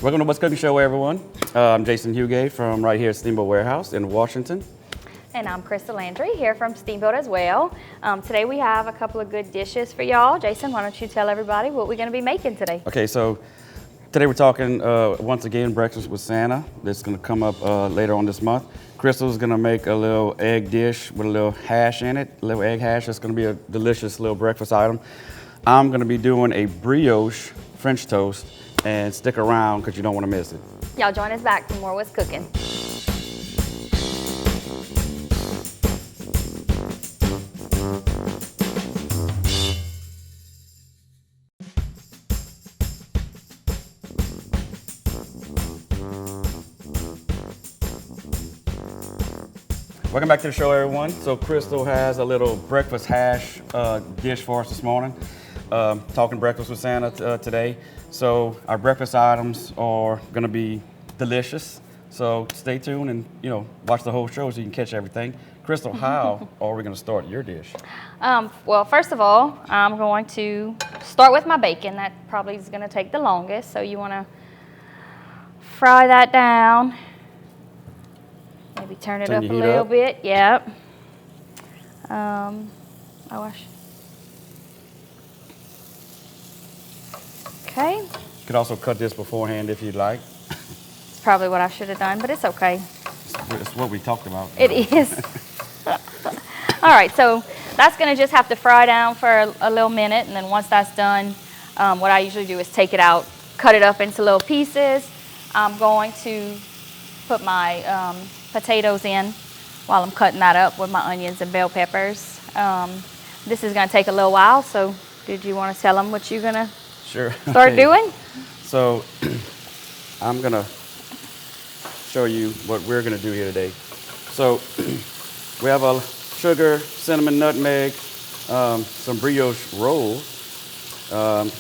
Welcome to What's Cooking Show, everyone. I'm Jason Hugay from right here at Steamboat Warehouse in Washington. And I'm Crystal Landry here from Steamboat as well. Today we have a couple of good dishes for y'all. Jason, why don't you tell everybody what we're going to be making today? Okay, so today we're talking, once again, breakfast with Santa. That's going to come up later on this month. Crystal's going to make a little egg dish with a little hash in it, a little egg hash. That's going to be a delicious little breakfast item. I'm going to be doing a brioche French toast, and stick around because you don't want to miss it. Y'all join us back for more What's Cooking. Welcome back to the show, everyone. So Crystal has a little breakfast hash dish for us this morning. Talking breakfast with Santa today. So our breakfast items are going to be delicious. So stay tuned and watch the whole show so you can catch everything. Crystal, how are we going to start your dish? Well, first of all, I'm going to start with my bacon. That probably is going to take the longest. So you want to fry that down. Maybe turn it up a little bit. Yep. Okay. You could also cut this beforehand if you'd like. It's probably what I should have done, but it's okay. It's what we talked about. It is. All right, so that's going to just have to fry down for a little minute, and then once that's done, what I usually do is take it out, cut it up into little pieces. I'm going to put my potatoes in while I'm cutting that up with my onions and bell peppers. This is going to take a little while, so did you want to tell them what you're going to start doing? So I'm going to show you what we're going to do here today. So we have a sugar, cinnamon, nutmeg, some brioche rolls.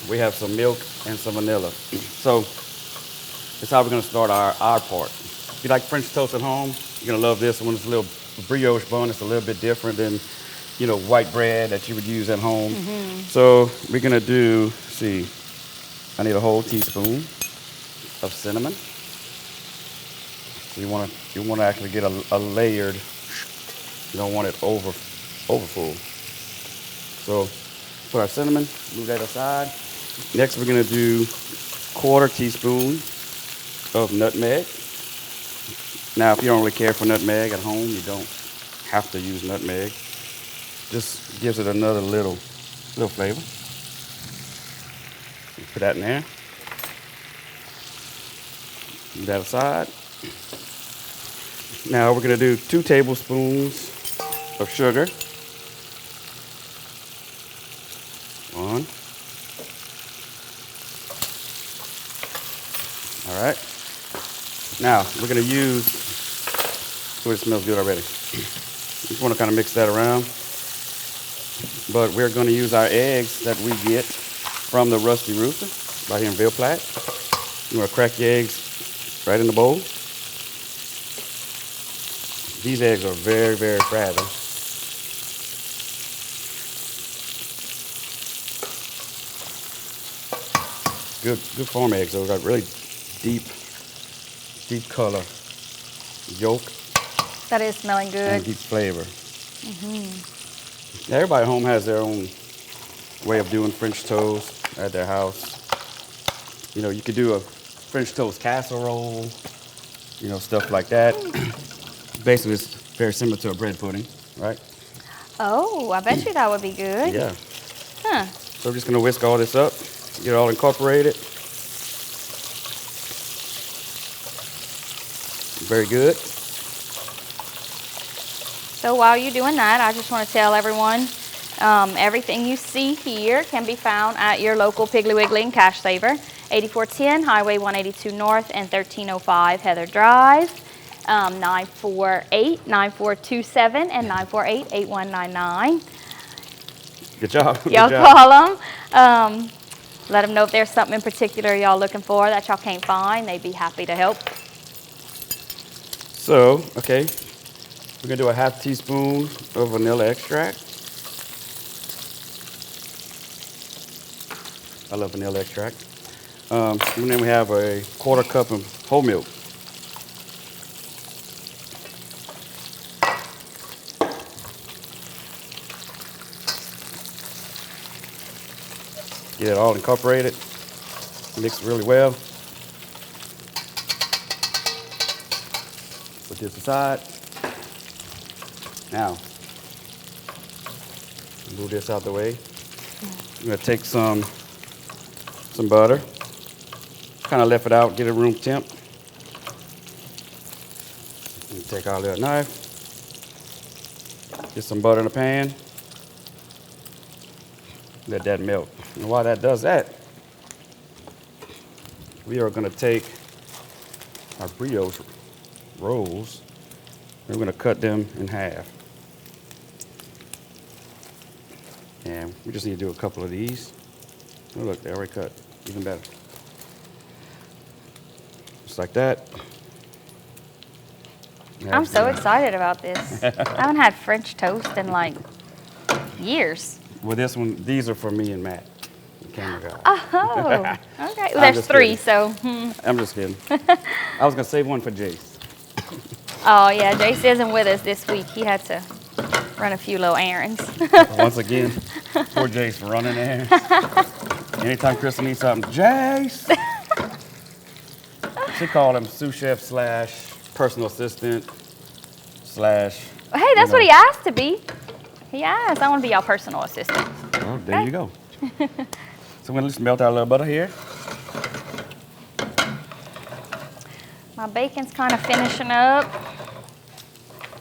We have some milk and some vanilla. So that's how we're going to start our part. If you like French toast at home, you're going to love this one. It's a little brioche bun. It's a little bit different than, white bread that you would use at home. So we're going to do, I need a whole teaspoon of cinnamon. You want to actually get a layered. You don't want it over full. So put our cinnamon, move that aside. Next we're going to do 1/4 teaspoon of nutmeg. Now if you don't really care for nutmeg at home, you don't have to use nutmeg. Just gives it another little flavor. Put that in there. Move that aside. Now we're going to do 2 tablespoons of sugar. 1. All right. Now we're going to use, it smells good already. Just want to kind of mix that around. But we're going to use our eggs that we get from the Rusty Rooster right here in Ville Platte. You want to crack your eggs right in the bowl. These eggs are very, very fragile. Good farm eggs, though. Got really deep color, yolk. That is smelling good. And deep flavor. Now, everybody at home has their own way of doing French toast at their house. You could do a French toast casserole, stuff like that. Basically, it's very similar to a bread pudding, right? Oh, I bet you that would be good. Yeah. Huh. So we're just going to whisk all this up, get it all incorporated. Very good. So while you're doing that, I just want to tell everyone everything you see here can be found at your local Piggly Wiggly and Cash Saver, 8410 Highway 182 North and 1305 Heather Drive, 948-9427 and 948-8199. Good job. Y'all call them. Let them know if there's something in particular y'all looking for that y'all can't find. They'd be happy to help. So, okay, we're going to do a 1/2 teaspoon of vanilla extract. I love vanilla extract. And then we have a 1/4 cup of whole milk. Get it all incorporated. Mix really well. Put this aside. Now, move this out the way. I'm gonna take some butter. Kind of left it out, get it room temp. Take our little knife. Get some butter in the pan. Let that melt. And while that does that, we are gonna take our brioche rolls and we're gonna cut them in half. And we just need to do a couple of these. Oh, look, they're already cut. Even better. Just like that. I'm so excited about this. I haven't had French toast in like years. Well, these are for me and Matt, the camera guy. Oh, okay. Well, there's 3, so. I'm just kidding. I was gonna save one for Jace. Oh yeah, Jace isn't with us this week. He had to run a few little errands. Once again, poor Jace running errands. Anytime Crystal needs something, Jace. She called him sous chef / personal assistant / Hey, that's what he asked to be. He asked, I want to be your personal assistant. Well, there you go. So we're gonna just melt our little butter here. My bacon's kind of finishing up.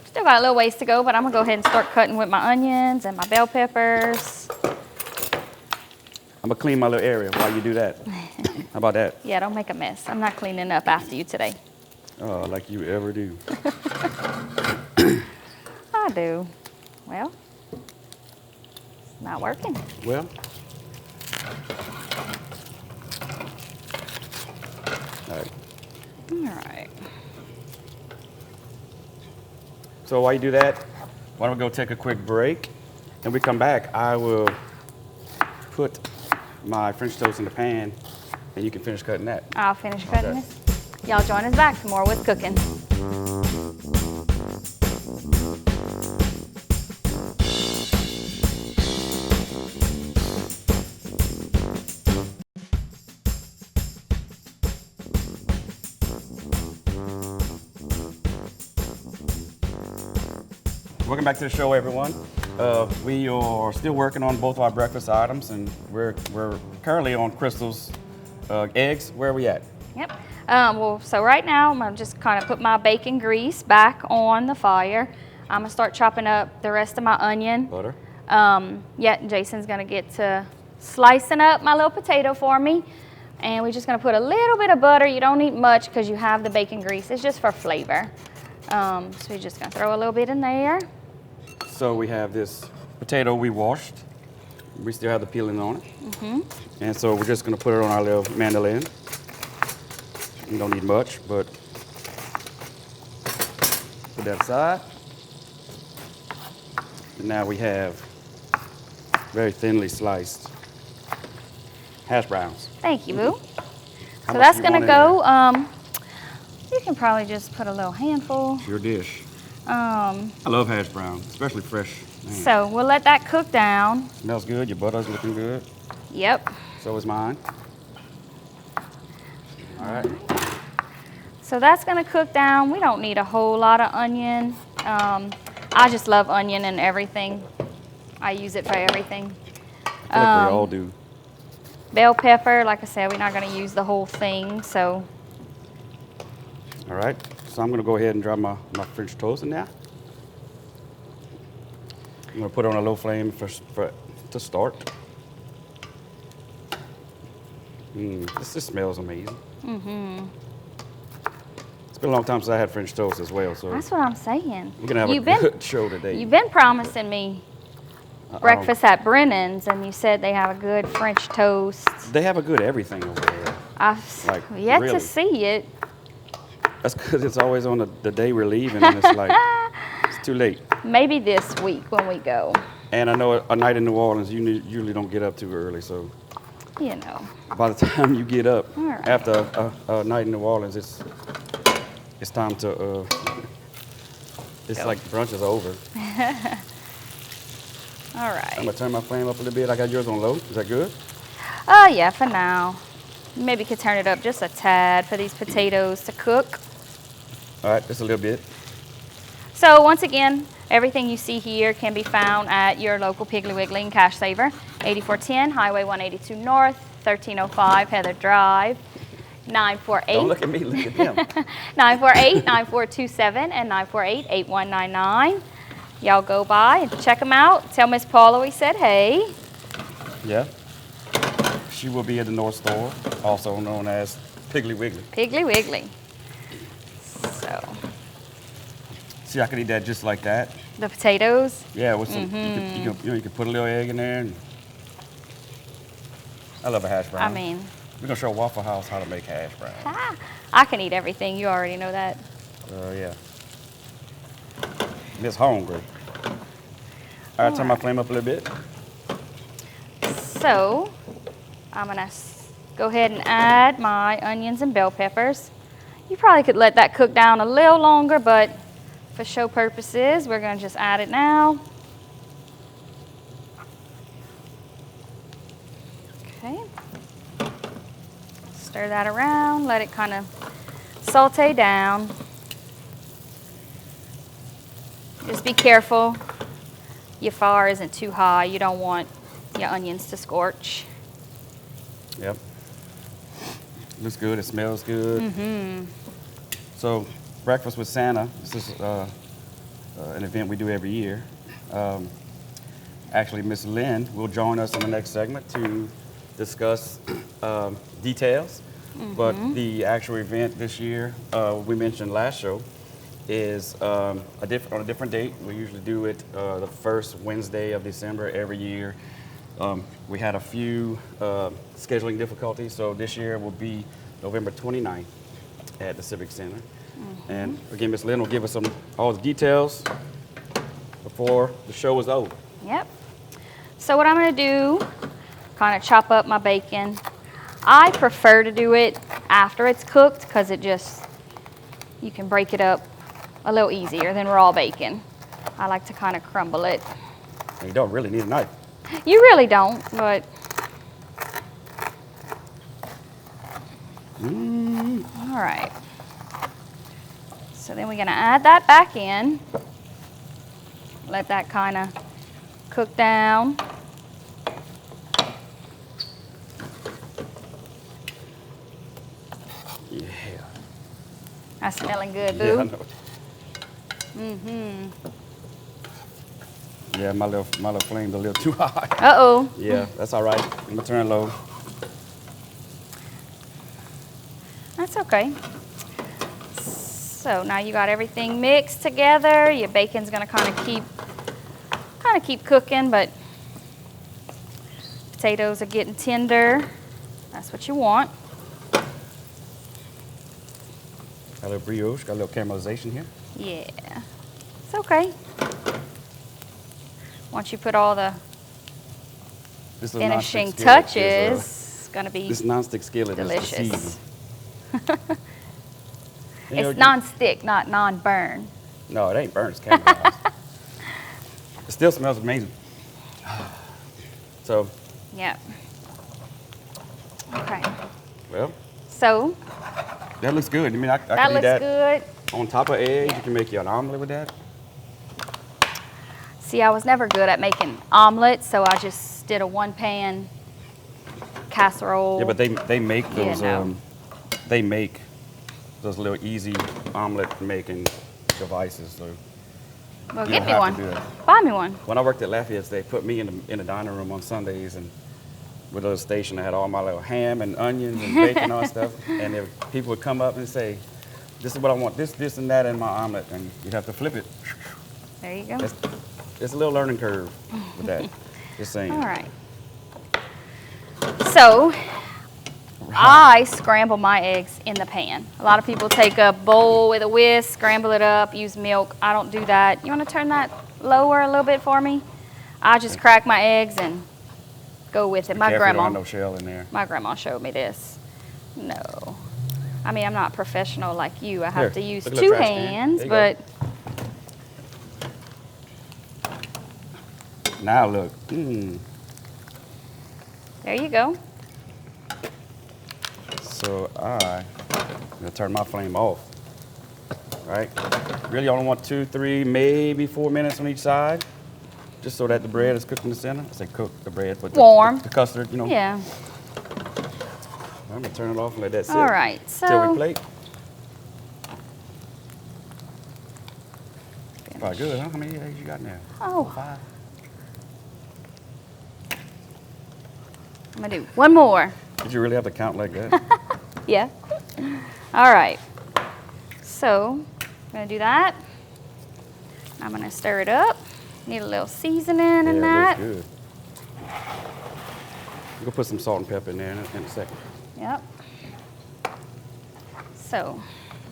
Still got a little ways to go, but I'm gonna go ahead and start cutting with my onions and my bell peppers. I'm gonna clean my little area while you do that. How about that? Yeah, don't make a mess. I'm not cleaning up after you today. Oh, like you ever do. I do. Well, it's not working. Well. All right. All right. So while you do that, why don't we go take a quick break? And we come back, I will put my French toast in the pan and you can finish cutting that. I'll finish cutting this. Y'all join us back for more with cooking. Welcome back to the show, everyone. We are still working on both our breakfast items, and we're currently on Crystal's eggs. Where are we at? Yep. Well, so right now I'm gonna just kind of put my bacon grease back on the fire. I'm gonna start chopping up the rest of my onion. Butter. Yeah, Jason's gonna get to slicing up my little potato for me. And we're just gonna put a little bit of butter. You don't need much because you have the bacon grease. It's just for flavor. So we're just gonna throw a little bit in there. So we have this potato we washed. We still have the peeling on it. And so we're just gonna put it on our little mandolin. You don't need much, but put that aside. And now we have very thinly sliced hash browns. Thank you, boo. How So much that's you gonna want in go, you can probably just put a little handful. It's your dish. I love hash browns, especially fresh. Man, So we'll let that cook down. smells good. Your butter's looking good. Yep. So is mine. All right. So that's gonna cook down. We don't need a whole lot of onion. I just love onion and everything. I use it for everything. I feel like we all do. Bell pepper, like I said, we're not gonna use the whole thing, so. All right. So I'm gonna go ahead and drop my French toast in there. I'm gonna put it on a low flame to start. This smells amazing. It's been a long time since I had French toast as well, so That's what I'm saying. we're gonna have a good show today. You've been promising me breakfast at Brennan's, and you said they have a good French toast. They have a good everything over there. I've Like, yet really? to see it. That's because it's always on the day we're leaving, and it's like it's too late. Maybe this week when we go. And I know a night in New Orleans, you usually don't get up too early, so You know. By the time you get up All right. after a night in New Orleans, it's time to. It's Go. like brunch is over. All I'm right. gonna turn my flame up a little bit. I got yours on low. Is that good? Oh, yeah, for now. Maybe could turn it up just a tad for these potatoes to cook. All right, just a little bit. So once again, everything you see here can be found at your local Piggly Wiggly and Cash Saver, 8410 Highway 182 North, 1305 Heather Drive, 948. Don't look at me, look at them. 948-9427 and 948-8199. Y'all go by and check them out. Tell Miss Paula we said hey. Yeah. She will be at the North Store, also known as Piggly Wiggly. Piggly Wiggly. So, See, I could eat that just like that. the potatoes. Yeah, with some, you could put a little egg in there. And I love a hash brown. I mean, We're gonna show Waffle House how to make hash brown. I can eat everything. You already know that. Yeah. Miss Hungry. All right, turn my flame up a little bit. So, I'm gonna go ahead and add my onions and bell peppers. You probably could let that cook down a little longer, but for show purposes, we're gonna just add it now. Okay. Stir that around, let it kind of saute down. Just be careful your fire isn't too high. You don't want your onions to scorch. Yep. Looks good. It smells good. Mm-hmm. So, Breakfast with Santa. This is an event we do every year. Actually, Miss Lynn will join us in the next segment to discuss details. But the actual event this year, we mentioned last show, is on a different date. We usually do it the first Wednesday of December every year. We had a few scheduling difficulties, so this year will be November 29th at the Civic Center. And again, Ms. Lynn will give us all the details before the show is over. Yep. So what I'm going to do, kind of chop up my bacon. I prefer to do it after it's cooked because you can break it up a little easier than raw bacon. I like to kind of crumble it. And you don't really need a knife. You really don't, but. All right. So then we're going to add that back in. Let that kind of cook down. Yeah. That's smelling good, Yeah, I boo. know. Yeah, my little flame's a little too high. Uh-oh. Yeah, that's all right. I'm gonna turn low. That's okay. So now you got everything mixed together. Your bacon's gonna kind of keep cooking, but potatoes are getting tender. That's what you want. Got a little brioche, got a little caramelization here. Yeah, it's okay. Once you put all the This little finishing nonstick skillet touches, is, it's gonna be this nonstick skillet delicious. is the season. You know, It's non-stick, not non-burn. No, it ain't burnt. It's caramelized. It still smells amazing. So, Yep. Okay. well, So that looks good. I mean, I that can eat looks that good. on top of eggs. You can make you an omelet with that. See, I was never good at making omelets, so I just did a one-pan casserole. Yeah, but they make those no. they make those little easy omelet making devices. So Well, you get don't me have one. to do that. Buy me one. When I worked at Lafayette's, they put me in the dining room on Sundays, and with a little station, I had all my little ham and onions and bacon and all that stuff. And if people would come up and say, "This is what I want. This, and that in my omelet," and you'd have to flip it. There you go. It's a little learning curve with that. Just saying. All right. So I scramble my eggs in the pan. A lot of people take a bowl with a whisk, scramble it up, use milk. I don't do that. You want to turn that lower a little bit for me? I just crack my eggs and go with it. Be careful, don't have no shell in there. My grandma showed me this. No. I mean, I'm not professional like you. I have to use two hands, but. Now look. There you go. So I'm gonna turn my flame off. Right? Really only want 2, 3, maybe 4 minutes on each side. Just so that the bread is cooked in the center. I say cook the bread, but warm. The custard, you know. Yeah. I'm gonna turn it off and let that sit. All right, so. Till we plate. Probably good, huh? How many eggs you got now? Oh. 5. I'm gonna do one more. Did you really have to count like that? Yeah. All right. So, I'm gonna do that. I'm gonna stir it up. Need a little seasoning in that. Yeah, that's good. We're gonna put some salt and pepper in there in a second. Yep. So,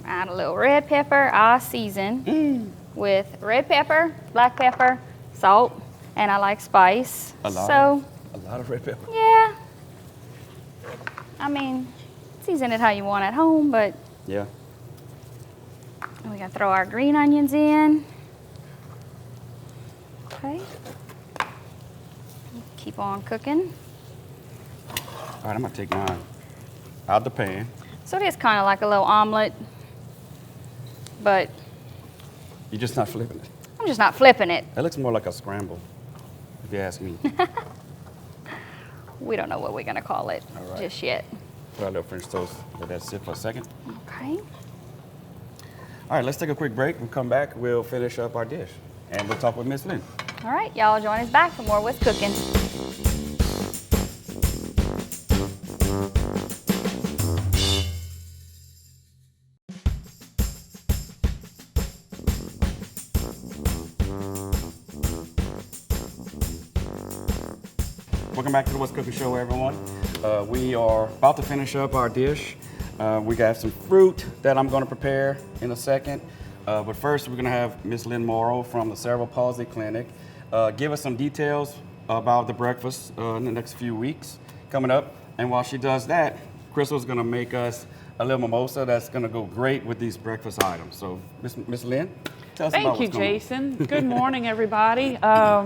add a little red pepper. I season with red pepper, black pepper, salt, and I like spice. A lot of red pepper. Yeah. I mean, season it how you want at home, but. Yeah. And we gotta throw our green onions in. Okay. Keep on cooking. All right, I'm gonna take mine out the pan. So it is kind of like a little omelet, but. You're just not flipping it. I'm just not flipping it. That looks more like a scramble, if you ask me. We don't know what we're gonna call it just yet. Put our little French toast, let that sit for a second. Okay. All right, let's take a quick break. We'll come back, we'll finish up our dish. And we'll talk with Miss Lynn. All right, y'all join us back for more What's Cooking. Welcome back to the What's Cooking Show, everyone. We are about to finish up our dish. We got some fruit that I'm going to prepare in a second. But first, we're going to have Miss Lynn Morrow from the Cerebral Palsy Clinic give us some details about the breakfast in the next few weeks coming up. And while she does that, Crystal's going to make us a little mimosa that's going to go great with these breakfast items. So, Miss Lynn, tell us about what's going on. Thank you, Jason. Good morning, everybody.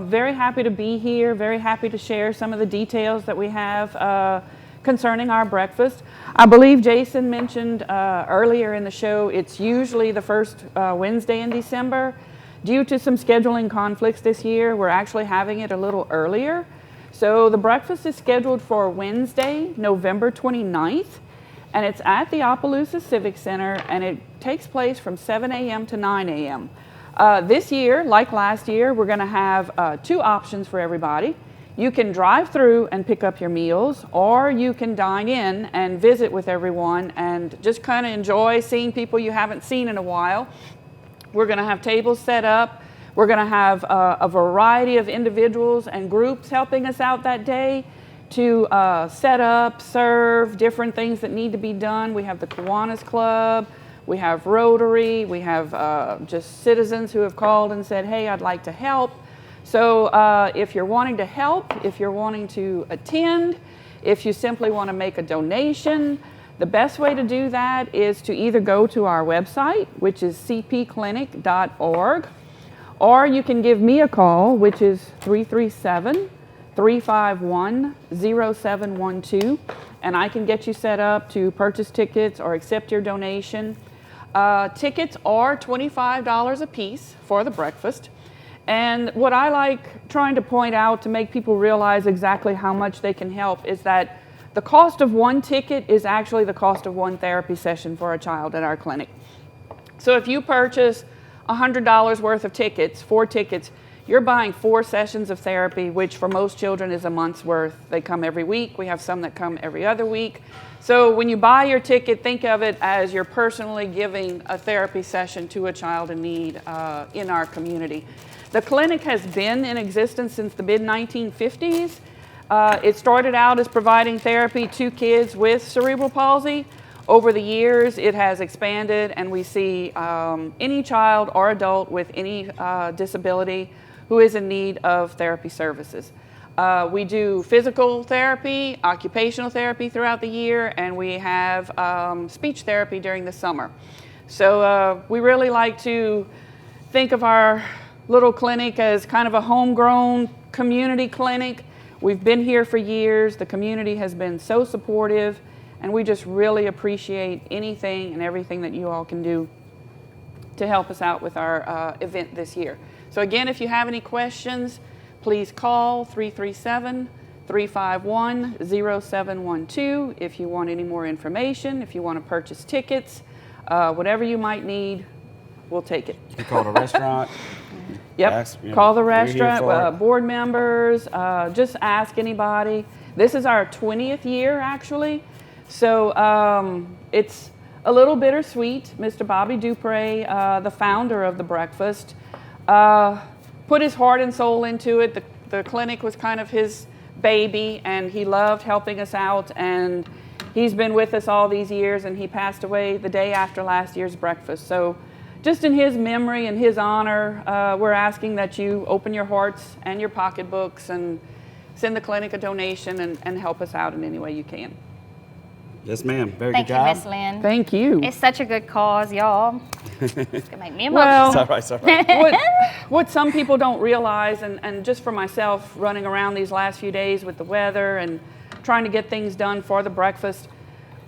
Very happy to be here. Very happy to share some of the details that we have concerning our breakfast. I believe Jason mentioned earlier in the show, it's usually the first Wednesday in December. Due to some scheduling conflicts this year, we're actually having it a little earlier. So the breakfast is scheduled for Wednesday, November 29th, and it's at the Opelousas Civic Center, and it takes place from 7 a.m. to 9 a.m. This year, like last year, we're going to have 2 options for everybody. You can drive through and pick up your meals, or you can dine in and visit with everyone and just kind of enjoy seeing people you haven't seen in a while. We're going to have tables set up. We're going to have a variety of individuals and groups helping us out that day to set up, serve, different things that need to be done. We have the Kiwanis Club, we have Rotary, we have just citizens who have called and said, hey, I'd like to help. So if you're wanting to help, if you're wanting to attend, if you simply want to make a donation, the best way to do that is to either go to our website, which is cpclinic.org, or you can give me a call, which is 337-351-0712, and I can get you set up to purchase tickets or accept your donation. Tickets are $25 a piece for the breakfast. And what I like trying to point out to make people realize exactly how much they can help is that the cost of one ticket is actually the cost of one therapy session for a child at our clinic. So if you purchase $100 worth of tickets, 4 tickets, you're buying 4 sessions of therapy, which for most children is a month's worth. They come every week. We have some that come every other week. So when you buy your ticket, think of it as you're personally giving a therapy session to a child in need in our community. The clinic has been in existence since the mid-1950s. It started out as providing therapy to kids with cerebral palsy. Over the years, it has expanded, and we see any child or adult with any disability who is in need of therapy services. We do physical therapy, occupational therapy throughout the year, and we have speech therapy during the summer. So we really like to think of our little clinic as kind of a homegrown community clinic. We've been here for years. The community has been so supportive, and we just really appreciate anything and everything that you all can do to help us out with our event this year. So again, if you have any questions, please call 337-351-0712 if you want any more information, if you want to purchase tickets, whatever you might need, we'll take it. You call the restaurant. Yep, Ask, call the we're here for restaurant, it. board members, just ask anybody. This is our 20th year, actually, so it's a little bittersweet. Mr. Bobby Dupre, the founder of the breakfast, put his heart and soul into it. The clinic was kind of his baby, and he loved helping us out, and he's been with us all these years, and he passed away the day after last year's breakfast. So just in his memory and his honor, we're asking that you open your hearts and your pocketbooks and send the clinic a donation and help us out in any way you can. Yes, ma'am. Very Thank good you, job. Miss Lynn. Thank you. It's such a good cause, y'all. It's gonna make me emotional. Well, It's all right, it's all right. what some people don't realize, and just for myself running around these last few days with the weather and trying to get things done for the breakfast,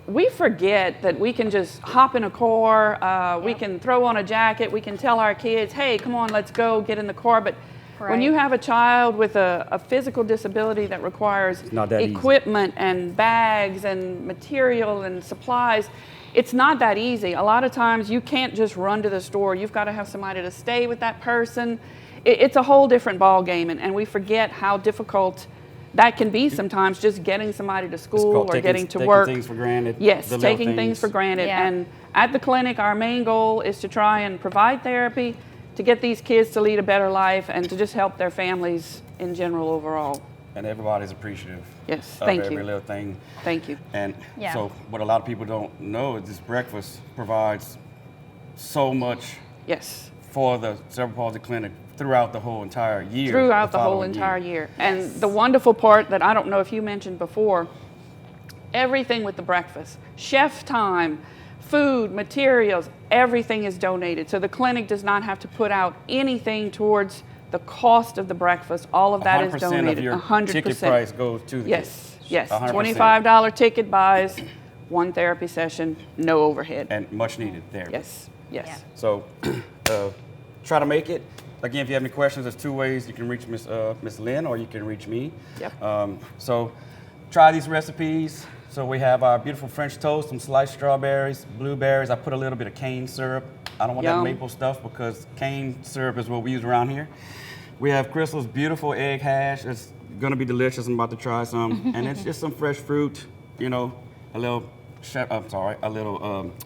we forget that we can just hop in a car, we can throw on a jacket, we can tell our kids, hey, come on, let's go, get in the car. But when you have a child with a physical disability that requires not that easy. equipment and bags and material and supplies, it's not that easy. A lot of times you can't just run to the store. You've got to have somebody to stay with that person. It's a whole different ball game, and we forget how difficult that can be sometimes, just getting somebody to school or getting to work. Taking things for granted. Yes, the little taking things for granted. Yeah. And at the clinic, our main goal is to try and provide therapy to get these kids to lead a better life and to just help their families in general overall. And everybody's appreciative. Yes, of thank every you. little thing. Thank you. And Yeah. so what a lot of people don't know is this breakfast provides so much Yes, for the cerebral palsy clinic throughout the whole entire year. throughout the whole following entire year. And the wonderful part that I don't know if you mentioned before, everything with the breakfast, chef time, food, materials, everything is donated. So the clinic does not have to put out anything towards the cost of the breakfast. All of that is 100% donated. of your 100%. ticket price goes to the Yes, kids. yes. 100%. $25 ticket buys one therapy session, no overhead. And much needed there. Yes, yes. Yeah. So try to make it. Again, if you have any questions, there's two ways you can reach Miss Lynn, or you can reach me. Yep. So try these recipes. So we have our beautiful French toast, some sliced strawberries, blueberries. I put a little bit of cane syrup. I don't want Yum. that maple stuff because cane syrup is what we use around here. We have Crystal's beautiful egg hash. It's gonna be delicious. I'm about to try some. And it's just some fresh fruit, you know, a little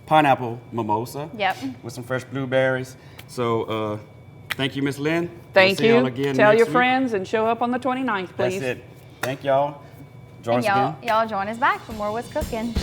pineapple mimosa. Yep. With some fresh blueberries. So thank you, Miss Lynn. Thank We'll see y'all you. again Tell next your week. friends and show up on the 29th, please. That's it. Thank y'all. Join And us again. y'all join us back for more What's Cooking.